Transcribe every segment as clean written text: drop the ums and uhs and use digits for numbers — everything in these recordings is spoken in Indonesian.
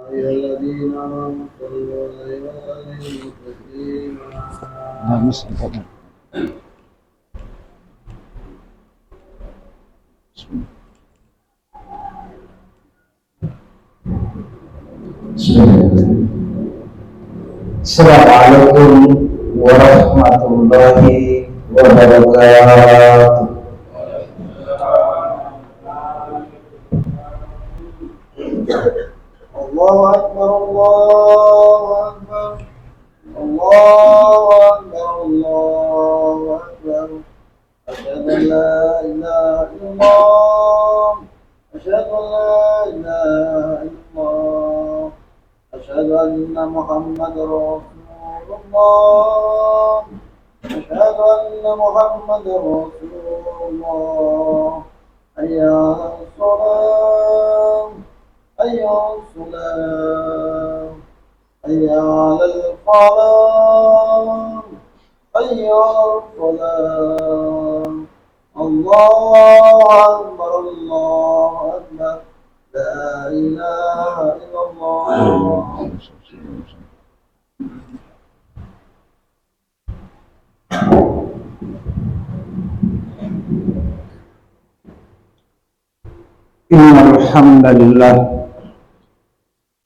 أيها الذين آمنوا صلوا عليه وسلموا تسليما. Assalamualaikum warahmatullahi wabarakatuh. Allahu Akbar, Allahu Akbar, Allahu Akbar, Allahu Akbar. Asyhadu an la ilaha illallah, asyhadu an la ilaha illallah, asyhadu anna Muhammadar Rasulullah, asyhadu anna Muhammadar Rasulullah. Hayya 'alas shalah, hayya 'alas salah, hayya 'alal falah, hayya 'alal falah. Allahu Akbar, Allahu Akbar, la ilaha illallah.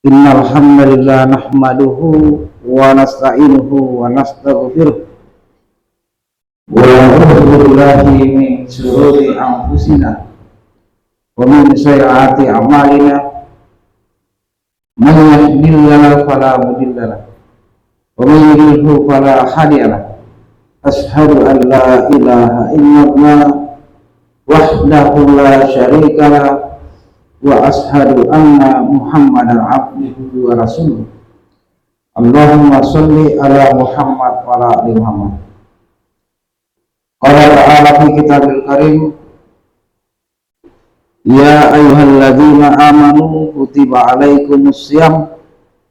Innal hamdalillah nahmaduhu wa nasta'inuhu wa nastaghfiruh wa na'udzu billahi min shururi anfusina wa min sayyiati a'malina. Man yahdihillahu fala mudilla lahu wa man yudlilhu fala hadiya lahu. Asyhadu an la ilaha illallah wahdahu la syarika lahu wa ashhadu anna Muhammadan abduhu wa rasuluh. Allahumma sholli ala Muhammad wa ala ali Muhammad. Qala ta'ala fi kitabil karim, ya ayyuhalladzina amanu kutiba alaikumus syiyam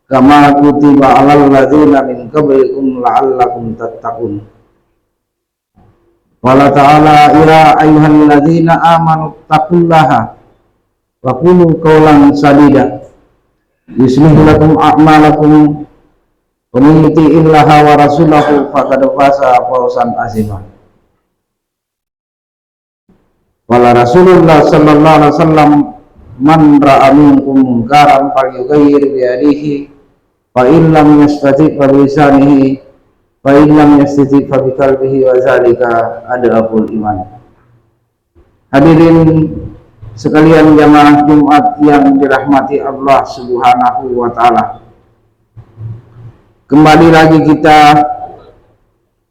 kama kutiba alal ladzina min qablikum la'allakum tattaqun. Qala ta'ala, ya ayyuhalladzina amanu taqullaha wa qulu qawlan sadida yuslih lakum a'malakum wa man yuti'illaha wa rasulahu faqad faza fawzan 'azima. Qala Rasulullah sallallahu alaihi wasallam, man ra'a minkum munkaran falyughayyir bi yadihi fa in lam yastati' fa bi lisanihi fa in lam yastati' fa bi qalbihi wa zalika adaful iman. Hadirin sekalian jamaah Jumat yang dirahmati Allah Subhanahu wa taala. Kembali lagi kita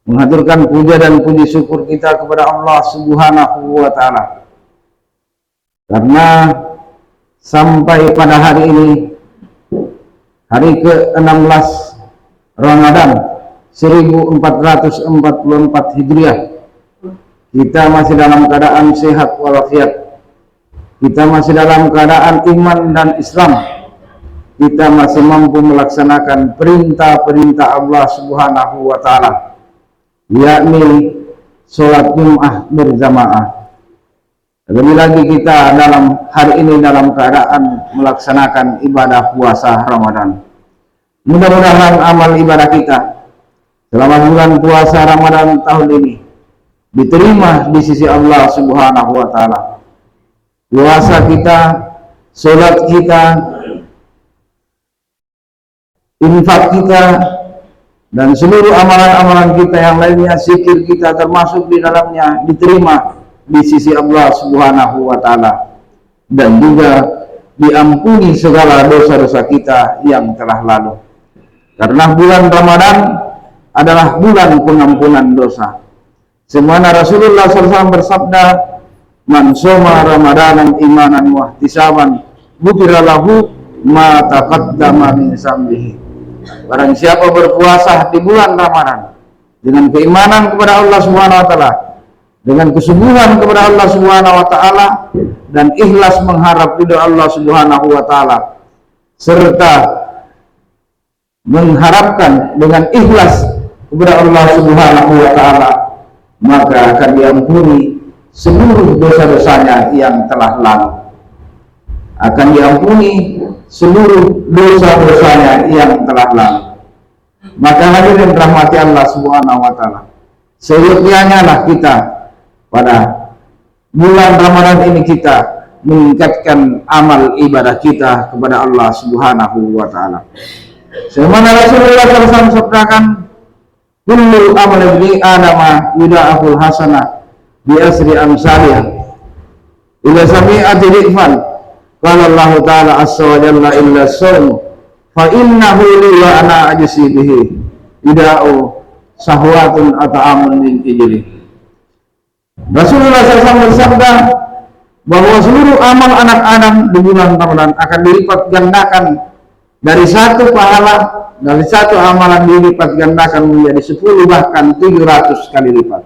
menghaturkan puja dan puji syukur kita kepada Allah Subhanahu wa taala. Karena sampai pada hari ini, hari ke-16 Ramadan 1444 Hijriah, kita masih dalam keadaan sehat walafiat. Kita masih dalam keadaan iman dan Islam. Kita masih mampu melaksanakan perintah-perintah Allah Subhanahu wa taala, yakni sholat Jum'ah berjamaah. Lebih lagi kita dalam hari ini dalam keadaan melaksanakan ibadah puasa Ramadan. Mudah-mudahan amal ibadah kita selama bulan puasa Ramadan tahun ini diterima di sisi Allah Subhanahu wa taala. Puasa kita, sholat kita, infak kita, dan seluruh amalan-amalan kita yang lainnya, zikir kita termasuk di dalamnya, diterima di sisi Allah Subhanahu wa taala, dan juga diampuni segala dosa-dosa kita yang telah lalu. Karena bulan Ramadan adalah bulan pengampunan dosa. Semana Rasulullah SAW bersabda, man shoma ramadanan imanan wa ihtisaban ghufira lahu ma taqaddama min dzambihi. Barang siapa berpuasa di bulan Ramadan dengan keimanan kepada Allah Subhanahu wa taala, dengan kesungguhan kepada Allah Subhanahu wa taala, dan ikhlas mengharap ridha Allah Subhanahu wa taala, serta mengharapkan dengan ikhlas kepada Allah Subhanahu wa taala, maka akan diampuni seluruh dosa-dosanya yang telah lalu. Akan diampuni seluruh dosa-dosanya yang telah lalu. Maka hadirin rahmati Allah Subhanahu wa taala, seyogyanya lah kita pada bulan Ramadan ini kita meningkatkan amal ibadah kita kepada Allah Subhanahu wa taala. Sebagaimana Rasulullah SAW sabdakan, kullu amal ibni adama yudha'aful hasanah bi asri amsalih ila sami'ati dhifan. Qala Allah ta'ala azza wa jalla illa shaum fa innahu li wa ana ajzi bihi yudha'u sahwatun ata'amun min ijli. Rasulullah SAW bersabda bahwa seluruh amal anak Adam di bulan Ramadan akan dilipat gandakan dari satu pahala, dari satu amalan dilipat gandakan menjadi 10 bahkan 700 kali lipat.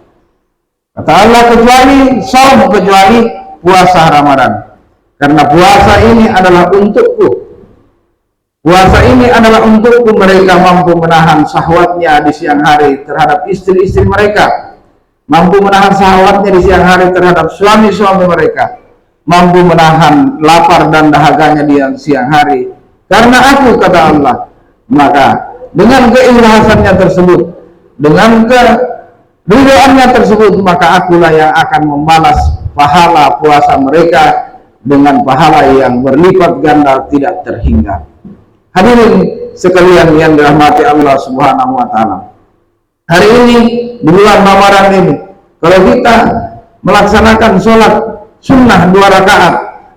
Kata Allah, kecuali saum, kecuali puasa Ramadan. Karena puasa ini adalah untukku. Puasa ini adalah untukku. Mereka mampu menahan syahwatnya di siang hari terhadap istri-istri mereka, mampu menahan syahwatnya di siang hari terhadap suami-suami mereka, mampu menahan lapar dan dahaganya di siang hari karena aku, kata Allah. Maka dengan keikhlasannya tersebut, dengan keridhaannya tersebut, maka akulah yang akan membalas pahala puasa mereka dengan pahala yang berlipat ganda tidak terhingga. Hadirin sekalian yang dirahmati Allah Subhanahu wa taala, hari ini di bulan Ramadan ini, kalau kita melaksanakan sholat sunnah 2 rakaat,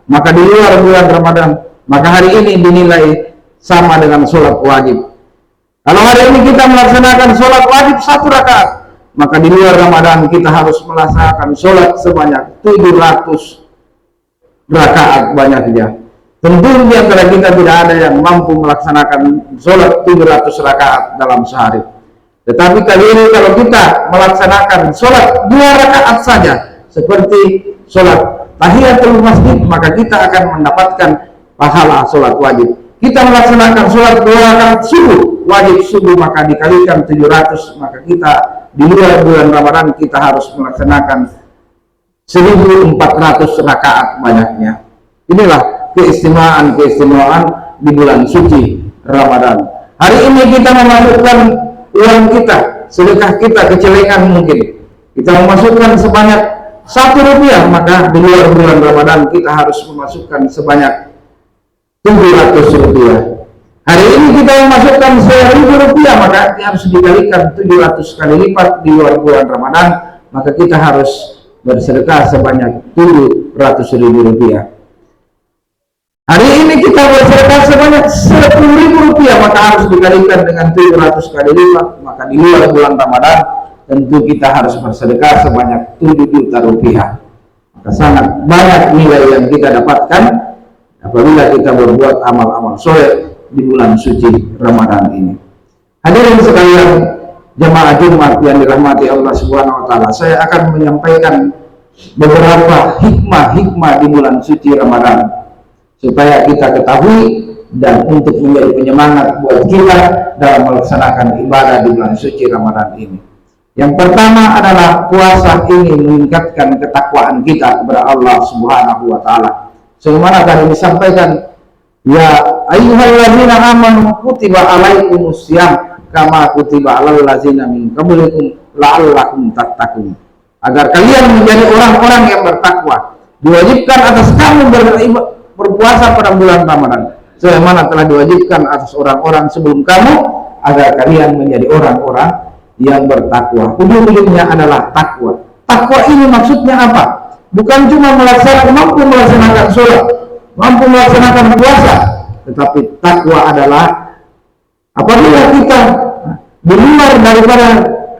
maka di luar bulan Ramadan, maka hari ini dinilai sama dengan sholat wajib. Kalau hari ini kita melaksanakan sholat wajib 1 rakaat, maka di luar Ramadan kita harus melaksanakan sholat sebanyak 700 rakaat banyaknya. Tentu di antara kita tidak ada yang mampu melaksanakan sholat 700 rakaat dalam sehari. Tetapi kali ini kalau kita melaksanakan sholat 2 rakaat saja, seperti sholat tahiyatul masjid, maka kita akan mendapatkan pahala sholat wajib. Kita melaksanakan sholat 2 rakaat subuh, wajib subuh, maka dikalikan 700, maka kita di luar bulan Ramadan kita harus melaksanakan 1400 rakaat banyaknya. Inilah keistimewaan di bulan suci Ramadan. Hari ini kita memasukkan uang kita, sedekah kita kecelengan mungkin, kita memasukkan sebanyak 1 rupiah, maka di luar bulan Ramadan kita harus memasukkan sebanyak 700 rupiah. Hari ini kita memasukkan 1000 rupiah, maka harus dikalikan 700 kali lipat di luar bulan Ramadan, maka kita harus bersedekah sebanyak 700.000 rupiah. Hari ini kita bersedekah sebanyak 10.000 rupiah, maka harus dikalikan dengan 700 kali lipat, maka di luar bulan Ramadan tentu kita harus bersedekah sebanyak 7 juta rupiah. Maka sangat banyak nilai yang kita dapatkan apabila kita berbuat amal-amal soleh di bulan suci Ramadan ini. Hadirin sekalian jemaah Jumat yang dirahmati Allah Subhanahu wa taala, saya akan menyampaikan beberapa hikmah-hikmah di bulan suci Ramadan supaya kita ketahui dan untuk menjadi penyemangat buat kita dalam melaksanakan ibadah di bulan suci Ramadan ini. Yang pertama adalah puasa ini meningkatkan ketakwaan kita kepada Allah Subhanahu wa taala. Sebagaimana tadi disampaikan, ya ayyuhallazina amanu kutiba alaikumussyam kama kutiba alal ladzina min qablikum la'allakum tattaqun. Agar kalian menjadi orang-orang yang bertakwa, diwajibkan atas kamu berpuasa pada bulan Ramadan sebagaimana telah diwajibkan atas orang-orang sebelum kamu, agar kalian menjadi orang-orang yang bertakwa. Ujung-ujungnya adalah takwa. Takwa ini maksudnya apa? Bukan cuma mampu melaksanakan sholat, mampu melaksanakan puasa, tetapi takwa adalah apabila kita di luar daripada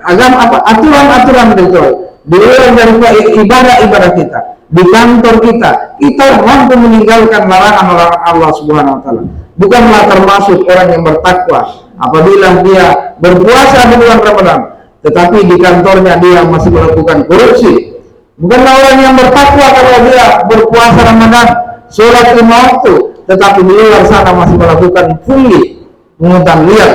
agama, aturan-aturan ritual, di luar daripada ibadah-ibadah kita, di kantor kita mampu meninggalkan larangan-larangan Allah Subhanahu wa taala. Bukanlah termasuk orang yang bertakwa apabila dia berpuasa di bulan Ramadan, tetapi di kantornya dia masih melakukan korupsi. Bukanlah orang yang bertakwa kalau dia berpuasa Ramadan, sholat 5 waktu, tetapi di luar sana masih melakukan pungli, pungutan liar.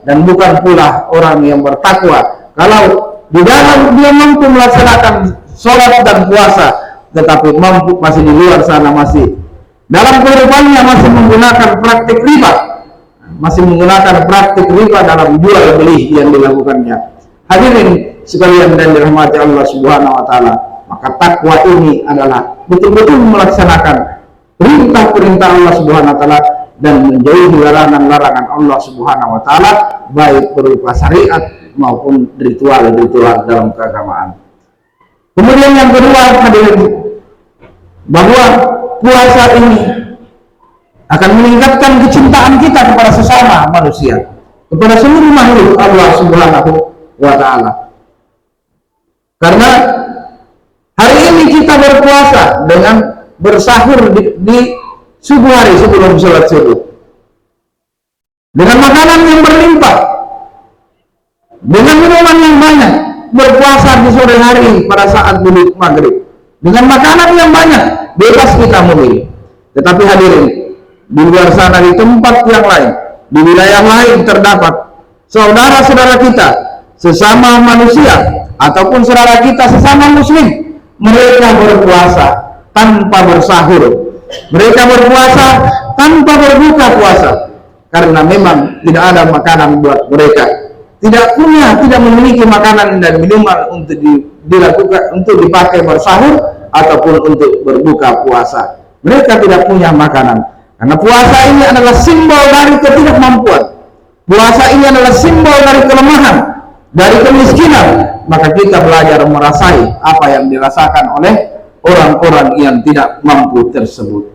Dan bukan pula orang yang bertakwa kalau di dalam dia mampu melaksanakan sholat dan puasa, tetapi masih di luar sana masih dalam kehidupannya masih menggunakan praktik riba, dalam jual beli yang dilakukannya. Hadirin sekalian dan dirahmati Allah Subhanahu wa taala, maka takwa ini adalah betul-betul melaksanakan perintah-perintah Allah Subhanahu wa taala dan menjauhi larangan-larangan Allah Subhanahu wa taala, baik berupa syariat maupun ritual-ritual dalam keagamaan. Kemudian yang kedua, hadirin, bahwa puasa ini akan meningkatkan kecintaan kita kepada sesama manusia, kepada seluruh makhluk Allah Subhanahu wa taala. Karena hari ini kita berpuasa dengan bersahur di subuh hari sebelum sholat subuh, dengan makanan yang berlimpah, dengan minuman yang banyak, berpuasa di sore hari pada saat dulu maghrib, dengan makanan yang banyak, bebas kita memilih. Tetapi hadirin, di luar sana, di tempat yang lain, di wilayah lain terdapat saudara-saudara kita, sesama manusia, ataupun saudara kita sesama muslim, mereka berpuasa tanpa bersahur, mereka berpuasa tanpa berbuka puasa, karena memang tidak ada makanan buat mereka, tidak memiliki makanan dan minuman untuk dilakukan, untuk dipakai bersahur ataupun untuk berbuka puasa. Mereka tidak punya makanan, karena puasa ini adalah simbol dari ketidakmampuan, puasa ini adalah simbol dari kelemahan, dari kemiskinan. Maka kita belajar merasai apa yang dirasakan oleh orang-orang yang tidak mampu tersebut.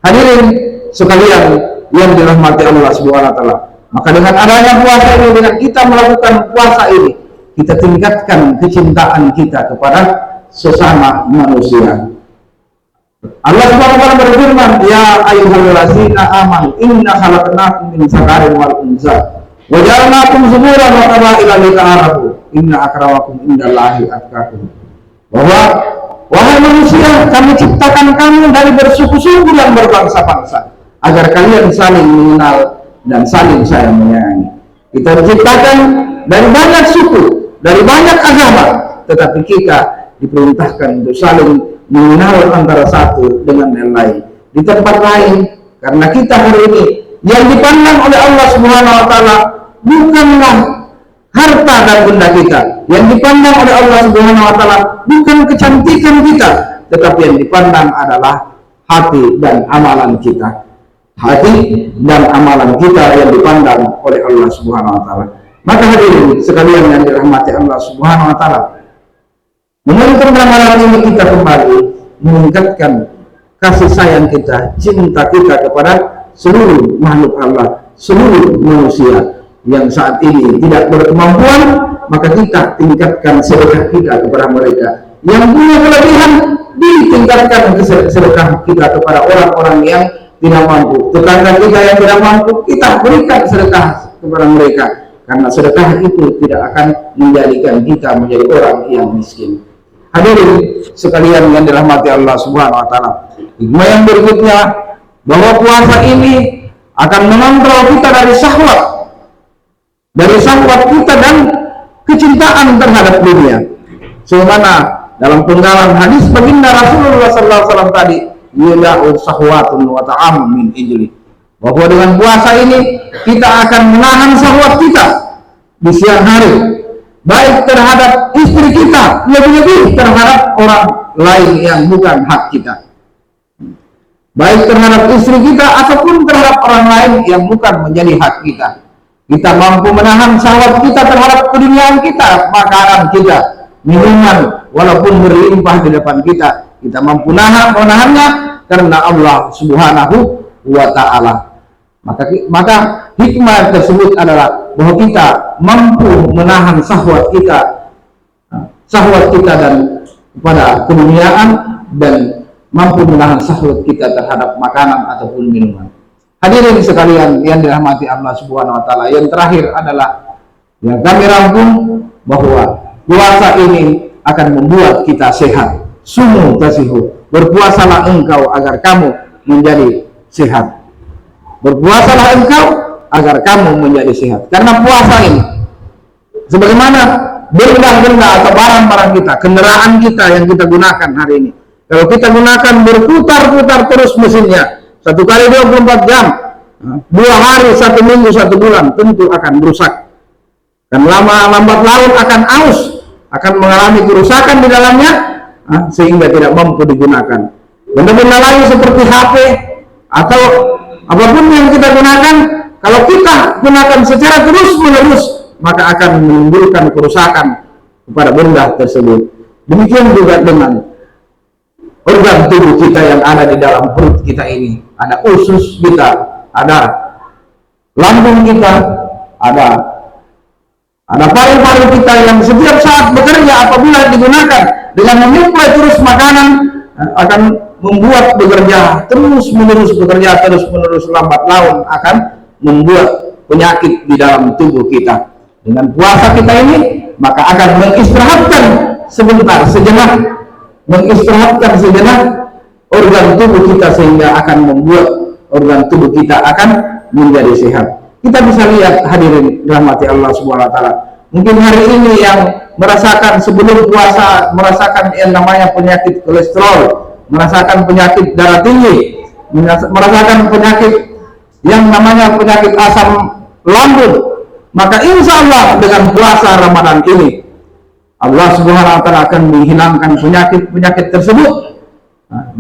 Hadirin sekalian yang dirahmati Allah Subhanahu wa taala, maka dengan adanya puasa ini, dengan kita melakukan puasa ini, kita tingkatkan kecintaan kita kepada sesama manusia. Allah Subhanahu wa taala berfirman, ya ayyuhallazina amanu inna khalaqnakum min dzakarin wal unsa wa ja'alnakum syu'uban wa qabaila lita'arafu inna akramakum indallahi atqakum. Bahwa wahai manusia, kami ciptakan kamu dari bersuku-suku yang berbangsa-bangsa agar kalian saling mengenal dan saling sayang menyayangi. Kita diciptakan dari banyak suku, dari banyak agama, tetapi kita diperintahkan untuk saling mengenal antara satu dengan yang lain. Di tempat lain, karena kita hari ini yang dipandang oleh Allah Subhanahu wa taala bukanlah harta dan benda kita, yang dipandang oleh Allah Subhanahu wa taala bukan kecantikan kita, tetapi yang dipandang adalah hati dan amalan kita. Hati dan amalan kita yang dipandang oleh Allah Subhanahu wa taala. Maka hadirin sekalian yang dirahmati Allah Subhanahu wa taala, momentum Ramadan ini kita kembali meningkatkan kasih sayang kita, cinta kita kepada seluruh makhluk Allah, seluruh manusia yang saat ini tidak berkemampuan. Maka kita tingkatkan sedekah kita kepada mereka yang punya kelebihan, ditingkatkan sedekah kita kepada orang-orang yang tidak mampu, tetangga kita yang tidak mampu, kita berikan sedekah kepada mereka, karena sedekah itu tidak akan menjadikan kita menjadi orang yang miskin. Hadirin sekalian yang dirahmati Allah Subhanahu wa taala, hikmah yang berikutnya bahwa puasa ini akan mengontrol kita dari syahwat kita dan kecintaan terhadap dunia. Sebagaimana dalam penggalan hadis baginda Rasulullah SAW tadi, yuda'u sahwatun wa ta'am min ijli, bahwa dengan puasa ini kita akan menahan syahwat kita di siang hari, baik terhadap istri kita, lebih-lebih terhadap orang lain yang bukan hak kita, baik terhadap istri kita ataupun terhadap orang lain yang bukan menjadi hak kita. Kita mampu menahan syahwat kita terhadap keduniaan kita, makanan kita, minuman walaupun berlimpah di depan kita, kita mampu menahannya karena Allah Subhanahu wa taala. Maka hikmah tersebut adalah bahwa kita mampu menahan syahwat kita dan pada keduniaan, dan mampu menahan syahwat kita terhadap makanan ataupun minuman. Hadirin sekalian yang dirahmati Allah Subhanahu wa taala, yang terakhir adalah yang kami rangkum bahwa puasa ini akan membuat kita sehat. Sumu tasihu, berpuasalah engkau agar kamu menjadi sehat. Berpuasalah engkau agar kamu menjadi sehat. Karena puasa ini, sebagaimana benda-benda atau barang-barang kita, kendaraan kita yang kita gunakan hari ini, kalau kita gunakan berputar-putar terus mesinnya, 1 kali 24 jam, 2 hari, 1 minggu, 1 bulan, tentu akan rusak. Dan lambat laun akan aus, akan mengalami kerusakan di dalamnya, sehingga tidak mampu digunakan. Benda-benda lain seperti HP atau apapun yang kita gunakan, kalau kita gunakan secara terus-menerus, maka akan menimbulkan kerusakan kepada benda tersebut. Demikian juga dengan organ tubuh kita yang ada di dalam perut kita ini. Ada usus kita, ada lambung kita, ada paru-paru kita yang setiap saat bekerja apabila digunakan dengan menyuplai terus makanan akan membuat bekerja terus-menerus, lambat laun akan membuat penyakit di dalam tubuh kita. Dengan puasa kita ini, maka akan mengistirahatkan sejenak organ tubuh kita, sehingga akan membuat organ tubuh kita akan menjadi sehat. Kita bisa lihat, hadirin rahmati Allah Subhanahu wa taala, mungkin hari ini yang merasakan sebelum puasa, merasakan yang namanya penyakit kolesterol, merasakan penyakit darah tinggi, merasakan penyakit yang namanya penyakit asam lambung, maka insya Allah dengan puasa Ramadan ini Allah Subhanahu wa taala akan menghilangkan penyakit tersebut.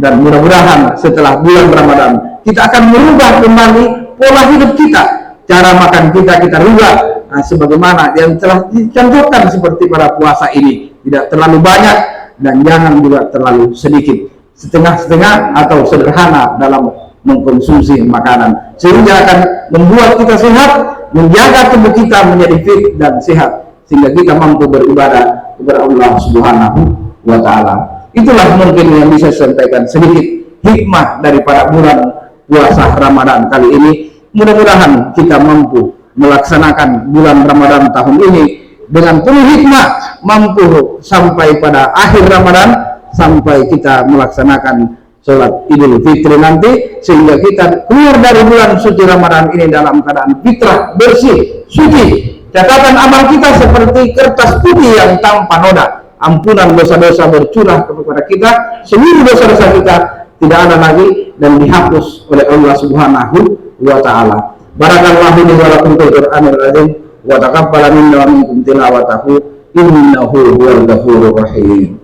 Dan mudah-mudahan setelah bulan Ramadan kita akan merubah kembali pola hidup kita, cara makan kita rubah sebagaimana yang telah dicontohkan seperti pada puasa ini, tidak terlalu banyak dan jangan juga terlalu sedikit, setengah-setengah atau sederhana dalam mengkonsumsi makanan, sehingga akan membuat kita sehat, menjaga tubuh kita menjadi fit dan sehat, sehingga kita mampu beribadah kepada Allah Subhanahu wa taala. Itulah mungkin yang bisa saya sampaikan sedikit hikmah daripada bulan puasa Ramadan kali ini. Mudah-mudahan kita mampu melaksanakan bulan Ramadan tahun ini dengan penuh hikmah, mampu sampai pada akhir Ramadan, sampai kita melaksanakan sholat Idul Fitri nanti, sehingga kita keluar dari bulan suci Ramadan ini dalam keadaan fitrah, bersih, suci. Catatan amal kita seperti kertas putih yang tanpa noda. Ampunan dosa-dosa bercurah kepada kita, seluruh dosa-dosa kita tidak ada lagi dan dihapus oleh Allah Subhanahu wa taala. Barakallahu li wa lakum fil Qur'anil azim wa taqabbal minna wa minkum tilawatahu innahu huwal ghafurur rahim.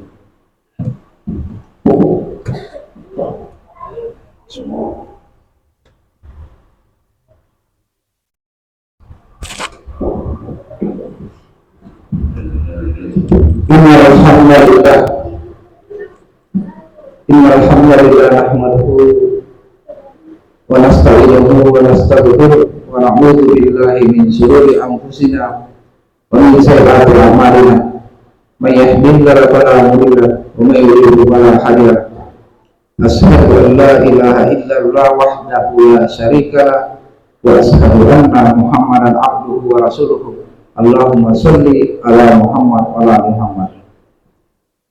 Innal hamdalillah nahmaduhu wa nasta'inuhu wa nastaghfiruh wa na'udzu billahi min shururi anfusina wa min sayyiati a'malina. May yahdihillahu fala mudilla wa may yudlil fala hadiya lahu. Asyhadu an la ilaha illallah wahdahu la syarika lahu wa asyhadu anna Muhammadan abduhu wa rasuluhu. Allahumma sholli ala Muhammad wa ala Muhammad.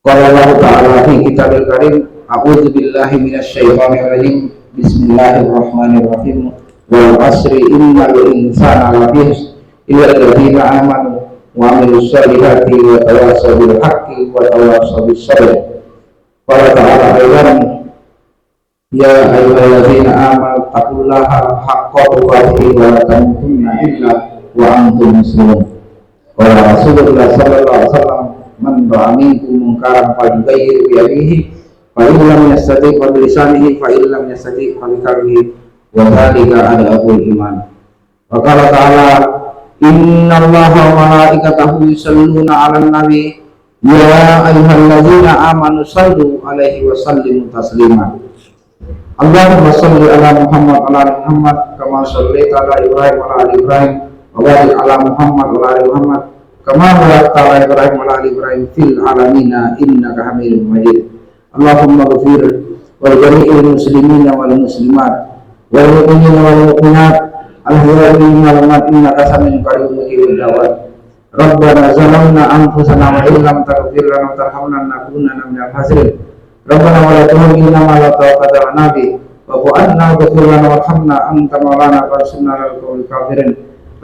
Qala Allah ta'ala fi kitabil karim, a'udzu billahi minasy syaithanir rajim. Bismillahirrahmanirrahim. Wal asri innal insana lafi khusr illa alladziina aamanu wa 'amilus shalihati wa tawassaw bil haqqi wa tawassaw bis sabr. Qala ta'ala aidan, ya ayyuhalladzina aamanu taqullaha haqqa tuqatih wa la tamutunna illa wa antum muslimun. Qala Rasulullah sallallahu alaihi wasallam, man ra'a minkum munkaran falyughayyir bi yadihi fa in lam yastati' fa bi lisanihi fa in lam yastati' fa bi qalbihi wa dzalika adabul iman. Wa qala ta'ala, innallaha wa malaikatahu yusholluna 'alan nabi ya ayyuhalladzina amanu shallu 'alaihi wa sallimu taslima. Allahumma shalli ala Muhammad wa ala Muhammad kama shallaita ala Ibrahim wa ala Ibrahim wa barik ala Muhammad wa ala Muhammad kama barakta ala Ibrahim wa ala Ibrahim fil alamina innaka Hamidum Majid. Allahumma ghfir wal jami'il muslimina wal muslimat wal mu'minina wal mu'minat al-ahya'i minhum wal amwat innaka sami'un qaribun mujibud da'wat. Rabbana zalamna anfusana wa illam taghfir lana wa tarhamna lanakunanna minal khasirin. Rabbana wa la tuhammilna ma la taqata lana bihi wa'fu 'anna waghfir lana warhamna anta maulana fansurna 'alal qawmil kafirin.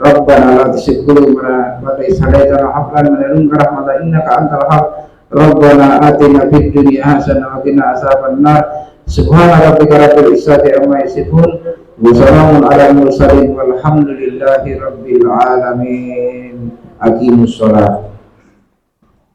Rabbana la tuzigh qulubana ba'da idh hadaytana wa hab lana min ladunka rahmatan innaka antal wahhab. Rabbana atina fid dunya hasanah wa qina adzabannar. Subhana rabbika rabbil izzati amma yasifun wa salamun alal mursalin walhamdulillahi rabbil alamin. Aqimus shalah.